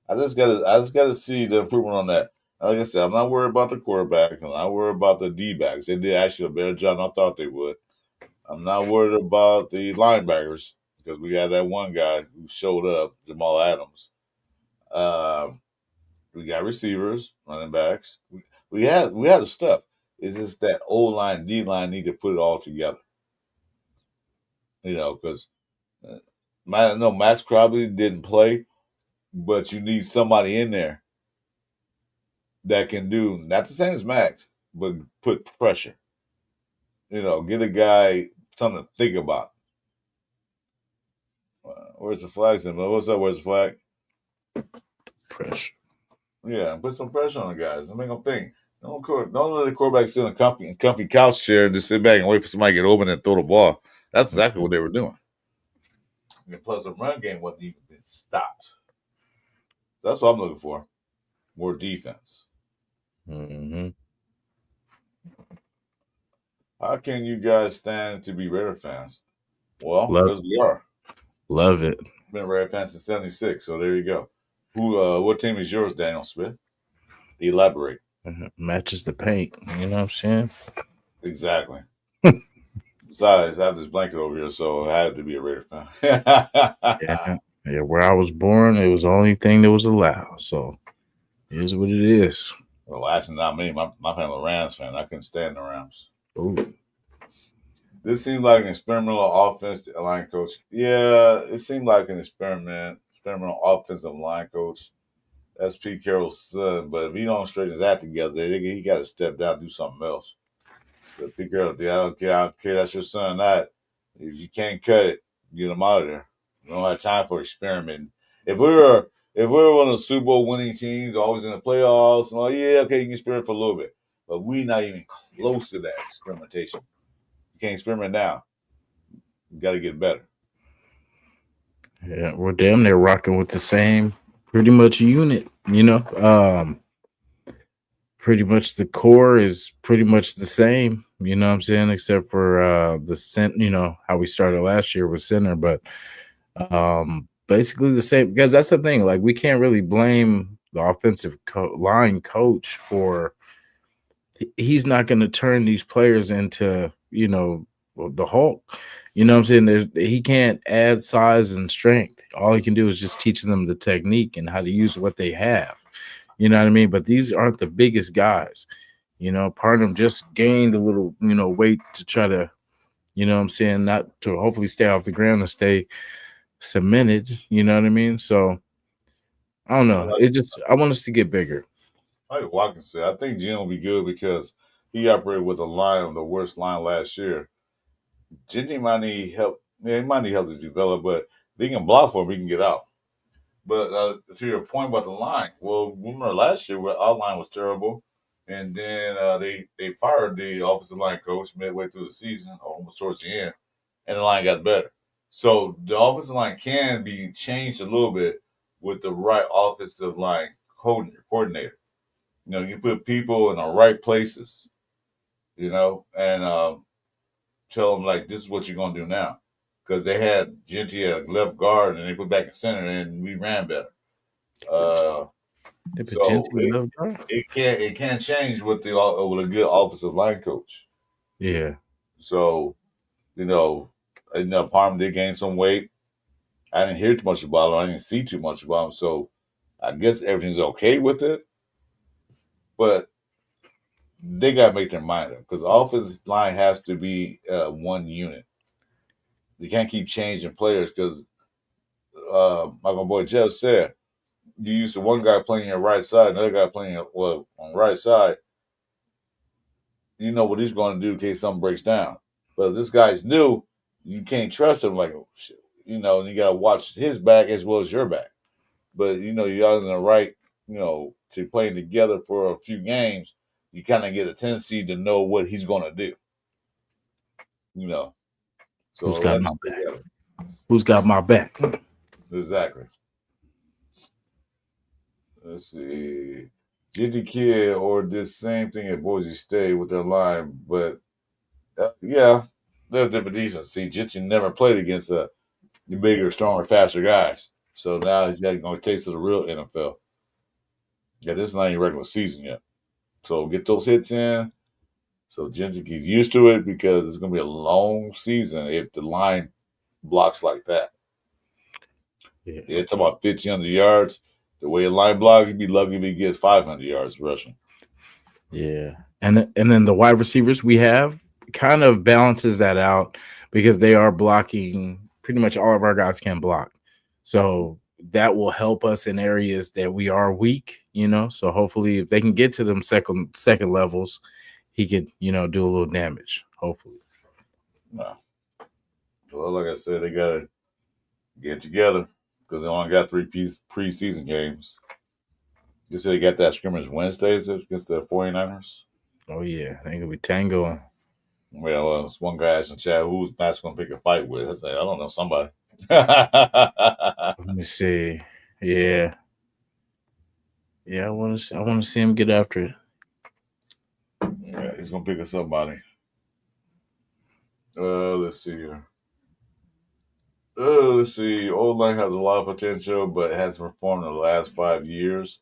I just gotta see the improvement on that. Like I said, I'm not worried about the quarterback. I'm not worried about the D-backs. They did actually a better job than I thought they would. I'm not worried about the linebackers because we had that one guy who showed up, Jamal Adams. We got receivers, running backs. We had the stuff. It's just that O line, D line need to put it all together. Because Max Crosby didn't play, but you need somebody in there that can do not the same as Max, but put pressure. Get a guy something to think about. Where's the flag symbol? What's up? Where's the flag? Pressure. Yeah, put some pressure on the guys and make them think. Don't let the quarterback sit in a comfy couch chair and just sit back and wait for somebody to get open and throw the ball. That's exactly what they were doing. And plus, the run game wasn't even been stopped. That's what I'm looking for. More defense. Mm-hmm. How can you guys stand to be Raider fans? Well, because we are. Love it. Been Raider fans since '76, so there you go. What team is yours, Daniel Smith? Elaborate. Matches the paint. You know what I'm saying? Exactly. Besides, I have this blanket over here, so I had to be a Raider fan. Yeah, where I was born, it was the only thing that was allowed. So it is what it is. Well, actually, not me. My family was a Rams fan. I couldn't stand the Rams. Ooh. This seems like an experimental offensive line coach. Yeah, it seemed like an experimental offensive line coach. That's Pete Carroll's son. But if he don't straighten his act together, he got to step down and do something else. But Pete Carroll, I don't care, that's your son. That if you can't cut it, get him out of there. We don't have time for experimenting. If we were one of the Super Bowl winning teams, always in the playoffs, and you can experiment for a little bit. But we not even close to that experimentation. You can't experiment now. You got to get better. Yeah, we're damn near rocking with the same pretty much unit, pretty much the core is pretty much the same, you know what I'm saying, except for the center, how we started last year with center, but basically the same, because that's the thing, like we can't really blame the offensive line coach for he's not going to turn these players into, the Hulk. You know what I'm saying? He can't add size and strength. All he can do is just teach them the technique and how to use what they have. You know what I mean? But these aren't the biggest guys. Parham just gained a little, weight to try to, not to hopefully stay off the ground and stay cemented. You know what I mean? So I don't know. I want us to get bigger. Like Watkins said, I think Jim will be good because he operated with the worst line last year. Ginty might need help. Yeah, he might need help to develop, but if he can block for him, he can get out. But to your point about the line, well, remember last year where our line was terrible, and then they fired the offensive line coach midway through the season, almost towards the end, and the line got better. So the offensive line can be changed a little bit with the right offensive line coordinator. You put people in the right places, and tell them like this is what you're gonna do now, because they had Genty at left guard and they put back in center and we ran better. They So potentially love guard. it can change with a good offensive line coach. Yeah. So Parham did gain some weight. I didn't hear too much about him. I didn't see too much about him. So I guess everything's okay with it. But they got to make their mind up because the offensive line has to be one unit. You can't keep changing players because, like my boy Jeff said, you used to one guy playing your right side, another guy playing on the right side. You know what he's going to do in case something breaks down. But if this guy's new, you can't trust him. Like, and you got to watch his back as well as your back. But y'all in the right, to playing together for a few games, you kind of get a tendency to know what he's going to do. So who's got my back? Who's got my back? Exactly. Let's see. Jitty Kid or this same thing at Boise State with their line, but yeah, there's different defense. See, Jitty never played against the bigger, stronger, faster guys. So now he's going to taste of the real NFL. Yeah, this is not even regular season yet. So get those hits in. So Ginger get used to it because it's going to be a long season if the line blocks like that. Yeah, talking about 1,500 yards. The way a line block, he'd be lucky if he gets 500 yards rushing. Yeah, and then the wide receivers we have kind of balances that out because they are blocking. Pretty much all of our guys can block, so that will help us in areas that we are weak. So hopefully, if they can get to them second levels, he could do a little damage. Hopefully. No. Well, like I said, they got to get together because they only got 3 preseason games. You said they got that scrimmage Wednesdays against the 49ers? Oh, yeah. They're going to be tangoing. Well, it's one guy asked in chat who's not going to pick a fight with. I said, I don't know, somebody. Let me see. Yeah. Yeah, I want to see him get after it. Yeah, he's going to pick up somebody. Let's see here. Let's see. O-line has a lot of potential, but it hasn't performed in the last 5 years.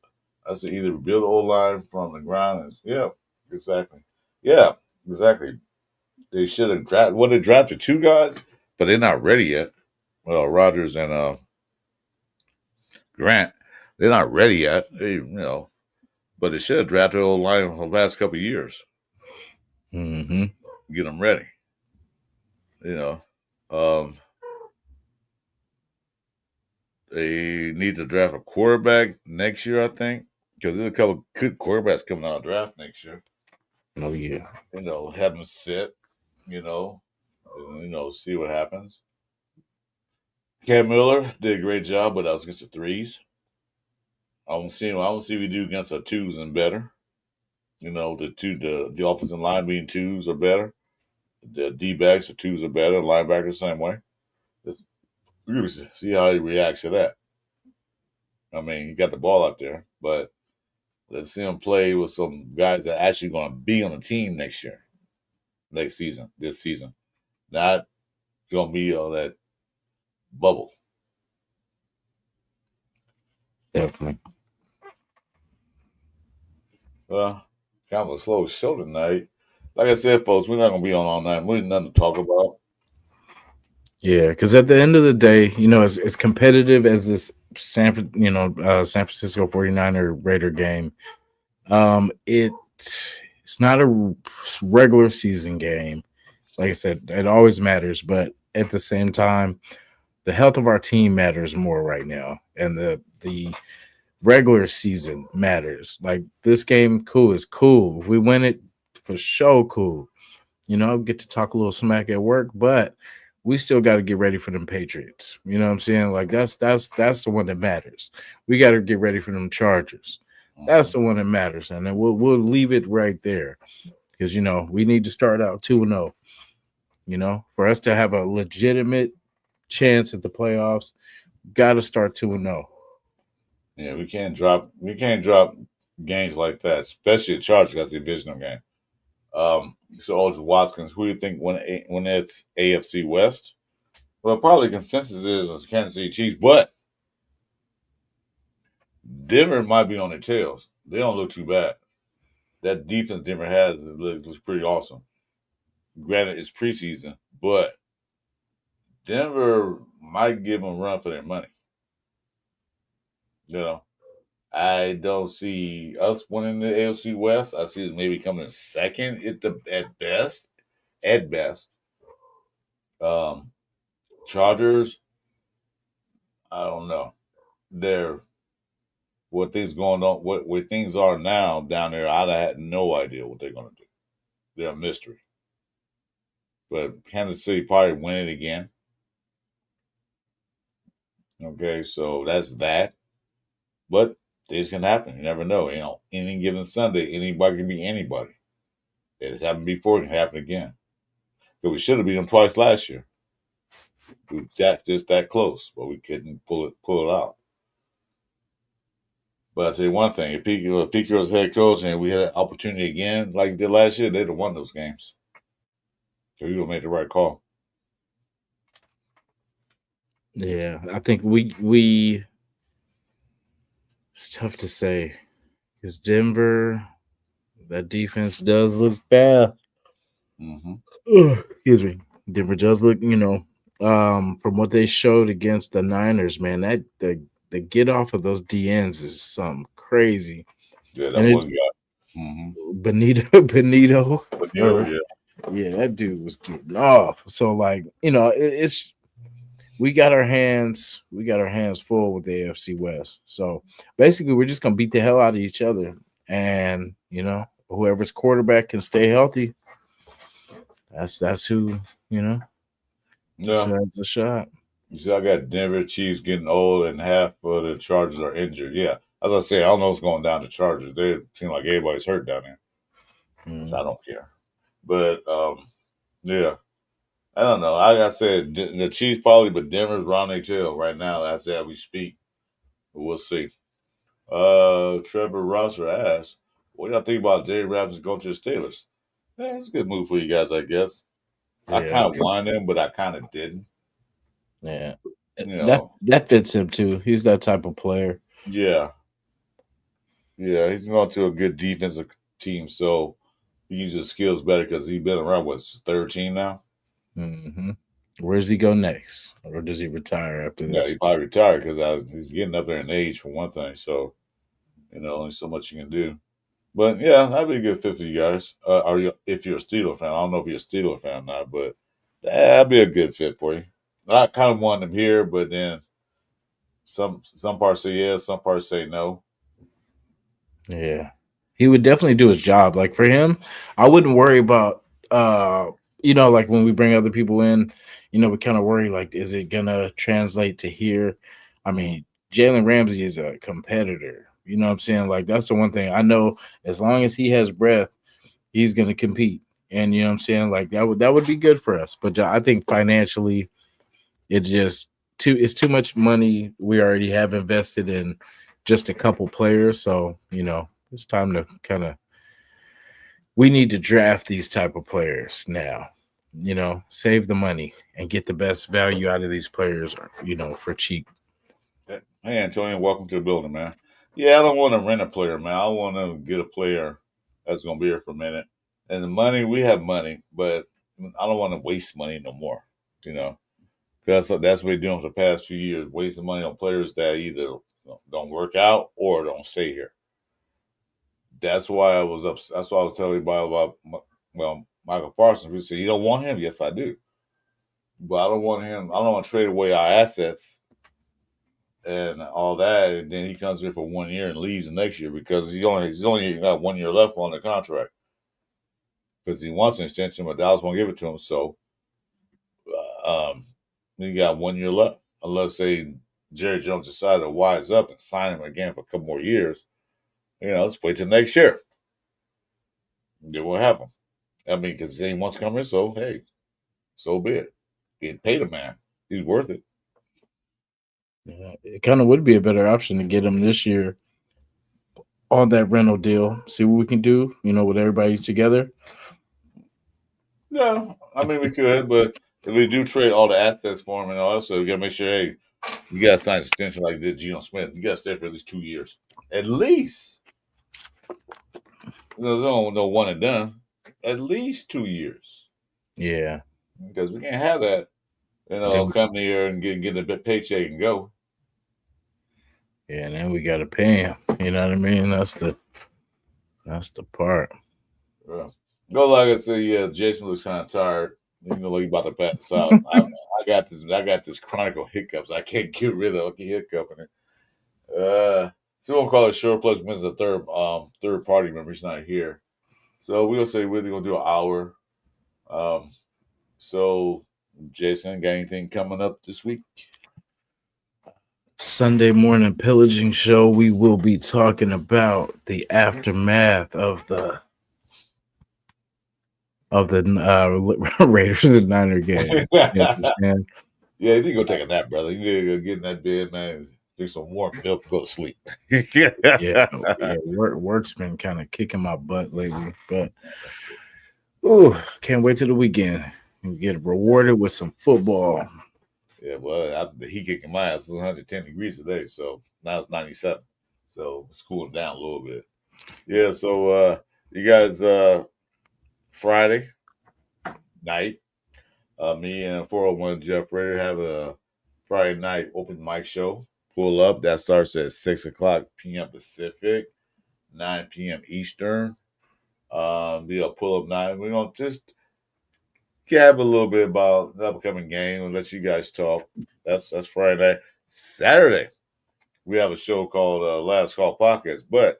I say either build O-line from the ground. Yeah, exactly. Yeah, exactly. They should have drafted. Well, they drafted 2 guys, but they're not ready yet. Well, Rodgers and Grant, they're not ready yet. But they should have drafted O-line for the last couple of years. Mm-hmm. Get them ready. They need to draft a quarterback next year, I think, because there's a couple good quarterbacks coming out of the draft next year. Oh yeah. Have them sit. See what happens. Cam Miller did a great job, but that was against the 3s. I want to see what we do against the 2s and better. The offensive line being 2s or better. The D-backs, the 2s are better. Linebackers, same way. See how he reacts to that. I mean, he got the ball out there, but let's see him play with some guys that are actually going to be on the team this season. Not going to be on that bubble. Definitely. Well, kind of a slow show tonight. Like I said, folks, we're not going to be on all night. We have nothing to talk about. Yeah, because at the end of the day, as competitive as this San Francisco 49er Raider game, it's not a regular season game. Like I said, it always matters, but at the same time, the health of our team matters more right now, and the regular season matters. Like this game, is cool. If we win it, for sure, cool. Get to talk a little smack at work, but we still got to get ready for them Patriots. You know what I'm saying? Like that's the one that matters. We got to get ready for them Chargers. That's the one that matters, and then we'll leave it right there because we need to start out 2-0. For us to have a legitimate chance at the playoffs, got to start 2-0. Yeah, we can't drop games like that, especially the Chargers. That's the divisional game. So, Aldridge Watkins, who do you think when it's AFC West? Well, probably consensus is Kansas City Chiefs, but Denver might be on their tails. They don't look too bad. That defense Denver has looks pretty awesome. Granted, it's preseason, but Denver might give them a run for their money. I don't see us winning the AFC West. I see us maybe coming second at best. At best. Chargers, I don't know. They're what things going on, where things are now down there. I had no idea what they're going to do. They're a mystery. But Kansas City probably win it again. Okay, so that's that. But things can happen. You never know. Any given Sunday, anybody can be anybody. It happened before, it can happen again. But we should have beat them twice last year. We just that close, but we couldn't pull it out. But I'll tell you one thing: if Pete was head coach and we had an opportunity again, like we did last year, they'd have won those games. So he would have made the right call. Yeah, I think we. It's tough to say because Denver, that defense does look bad. Excuse me. Denver does look, from what they showed against the Niners, man, that the get off of those DNs is something crazy. Yeah, that one guy. Benito. Yeah. Yeah, that dude was getting off. So like, it's we got our hands full with the AFC West. So basically we're just gonna beat the hell out of each other. And whoever's quarterback can stay healthy, that's who, Yeah. So that's a shot. You see, I got Denver Chiefs getting old and half of the Chargers are injured. Yeah. As I say, I don't know what's going down to Chargers. They seem like everybody's hurt down there. So I don't care. But yeah. I don't know. Like I said, the Chiefs probably, but Denver's round their tail right now. That's as we speak. But we'll see. Trevor Rosser asked, what do y'all think about Jay Rabbits going to the Steelers? Yeah, it's a good move for you guys, I guess. Yeah. I kind of wanted him, but I kind of didn't. Yeah. That fits him too. He's that type of player. Yeah. Yeah, he's going to a good defensive team, so he uses his skills better because he's been around, his third team now? Mm-hmm. Where does he go next? Or does he retire after this? Yeah, he probably retired because he's getting up there in age for one thing, so, only so much you can do. But, yeah, that'd be a good fit for you guys. If you're a Steelers fan. I don't know if you're a Steelers fan or not, but that'd be a good fit for you. I kind of want him here, but then some parts say yes, some parts say no. Yeah. He would definitely do his job. Like for him, I wouldn't worry about like when we bring other people in, we kind of worry like, is it gonna translate to here? I mean, Jalen Ramsey is a competitor. You know what I'm saying? Like that's the one thing I know. As long as he has breath, he's gonna compete. And you know what I'm saying? Like that would be good for us. But I think financially, it's too much money we already have invested in just a couple players. So it's time to we need to draft these type of players now. Save the money and get the best value out of these players. For cheap. Hey, Antonio, welcome to the building, man. Yeah, I don't want to rent a player, man. I want to get a player that's going to be here for a minute. And the money, we have money, but I don't want to waste money no more. That's what we're doing for the past few years, wasting money on players that either don't work out or don't stay here. That's why I was upset. That's why I was telling you about Michael Parsons. We said, you don't want him? Yes, I do. But I don't want him. I don't want to trade away our assets and all that, and then he comes here for 1 year and leaves the next year because he's only got 1 year left on the contract because he wants an extension, but Dallas won't give it to him. So You got 1 year left, unless say Jerry Jones decided to wise up and sign him again for a couple more years. Let's wait till next year. Then we'll have him. I mean, because he ain't wants coming, so hey, so be it. Getting paid a man, he's worth it. Yeah, it kind of would be a better option to get him this year on that rental deal. See what we can do, with everybody together. No, I mean we could, but if we do trade all the assets for him, and also we gotta make sure, hey, you gotta sign an extension like did Geno Smith. You gotta stay for at least 2 years, at least. No one and done. At least 2 years. Yeah, because we can't have that. Come here and get a bit paycheck and go. Yeah, and then we got to pay him. You know what I mean? That's the part. Yeah. Go like I said, yeah. Jason looks kind of tired. Like he's about to pass out. I got this chronic hiccups. I can't get rid of. I keep hiccuping it. So we'll call it Short Plus wins the third party member. He's not here, so we'll say we're gonna do an hour. So Jason, got anything coming up this week? Sunday morning pillaging show. We will be talking about the aftermath of the Raiders and Niner game. Yeah, you need to go take a nap, brother. You need to go get in that bed, man. Drink some warm milk, go to sleep. yeah. Work's been kind of kicking my butt lately, but can't wait till the weekend. We get rewarded with some football. Yeah, well, the heat kicking my ass. It's 110 degrees today, so now it's 97. So it's cooling down a little bit. Yeah, so you guys, Friday night, me and 401 Jeff Rader have a Friday night open mic show. Pull up. That starts at 6 o'clock p.m. Pacific, 9 p.m. Eastern. Be a pull up night. We're going to just gab a little bit about the upcoming game and let you guys talk. That's Friday night. Saturday, we have a show called Last Call Podcast, but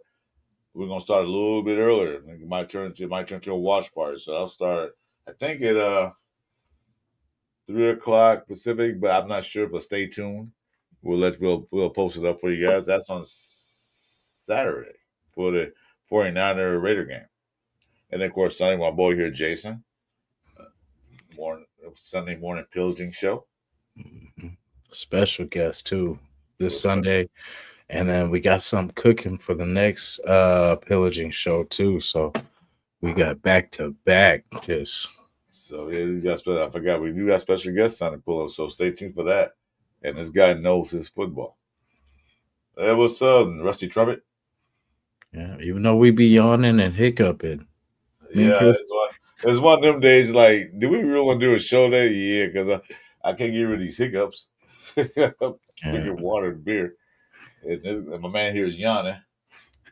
we're gonna start a little bit earlier. It might turn to a watch party. So I'll start, I think at 3 o'clock Pacific, but I'm not sure. But stay tuned. We'll post it up for you guys. That's on Saturday for the 49er Raider game, and then of course Sunday, my boy here, Jason. Sunday morning pillaging show. Special guest too this Sunday, and then we got some cooking for the next pillaging show too. So we got back to back. So yeah, I forgot we do got special guests on the pull up. So stay tuned for that. And this guy knows his football. Hey, what's up, Rusty Trumpet? Yeah, even though we be yawning and hiccuping. Yeah, it's one of them days. Like, do we really want to do a show there? Yeah, because I can't get rid of these hiccups. Drinking water and beer. And my man here is yawning.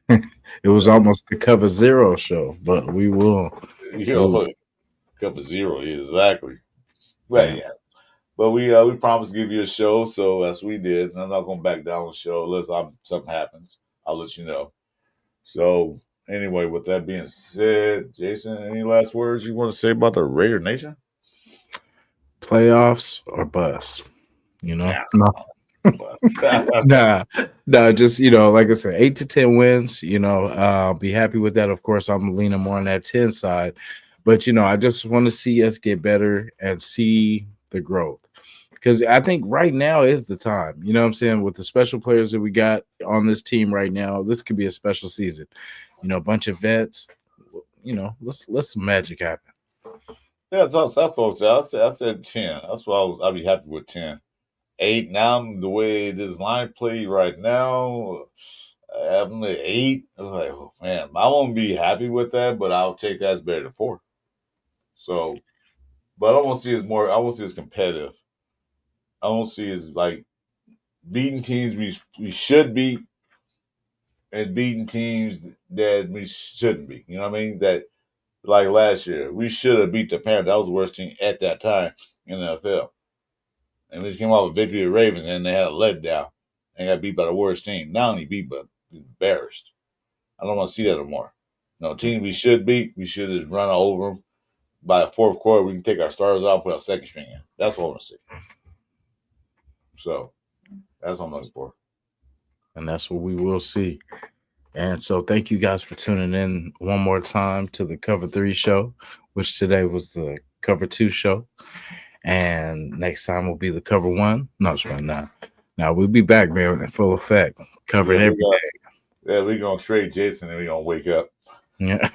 It was almost the Cover Zero show, but we will. Cover Zero, exactly. Well, yeah. But we promised to give you a show, so that's what we did. And I'm not going to back down on the show unless something happens. I'll let you know. So anyway, with that being said, Jason, any last words you want to say about the Raider Nation? Playoffs or bust, No. Nah, just, like I said, 8 to 10 wins, be happy with that. Of course, I'm leaning more on that 10 side, but, I just want to see us get better and see the growth, because I think right now is the time, you know what I'm saying? With the special players that we got on this team right now, this could be a special season, a bunch of vets, let's some magic happen. Yeah, that's what I said 10. That's what I'd be happy with 10. 8 now, the way this line played right now, I'm at 8. I'm like, oh, man, I won't be happy with that, but I'll take that as better than 4. So, but I won't see it as competitive. I won't see it as like beating teams we should beat and beating teams that we shouldn't beat. You know what I mean? That, like last year, we should have beat the Panthers. That was the worst team at that time in the NFL. And we just came off a victory of the Ravens, and they had a letdown and got beat by the worst team. Not only beat, but embarrassed. I don't want to see that anymore. No, team we should beat, we should just run over them, by the fourth quarter, we can take our starters out and put our second string in. That's what I want to see. So that's what I'm looking for. And that's what we will see. And so thank you guys for tuning in one more time to the Cover 3 show, which today was the Cover 2 show. And next time will be the Cover 1. No, it's right now. Now we'll be back, man, in full effect, covering everything. Yeah, we're going to trade Jason and we're going to wake up. Yeah.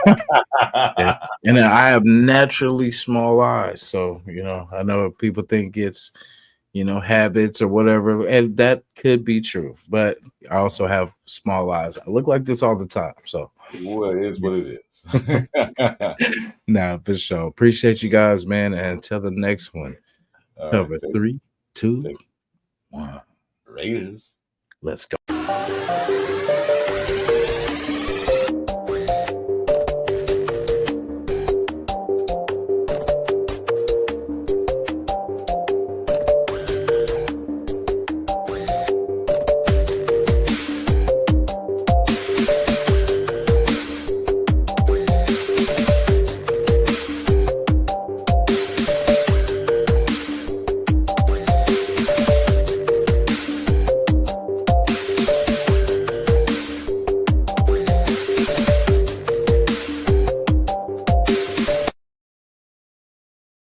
Yeah. And I have naturally small eyes. So, I know people think it's, habits or whatever. And that could be true. But I also have small eyes. I look like this all the time. So, well, it is what it is. Nah, for sure. Appreciate you guys, man. And until the next one, Cover 3, 2, 1. Raiders. Let's go.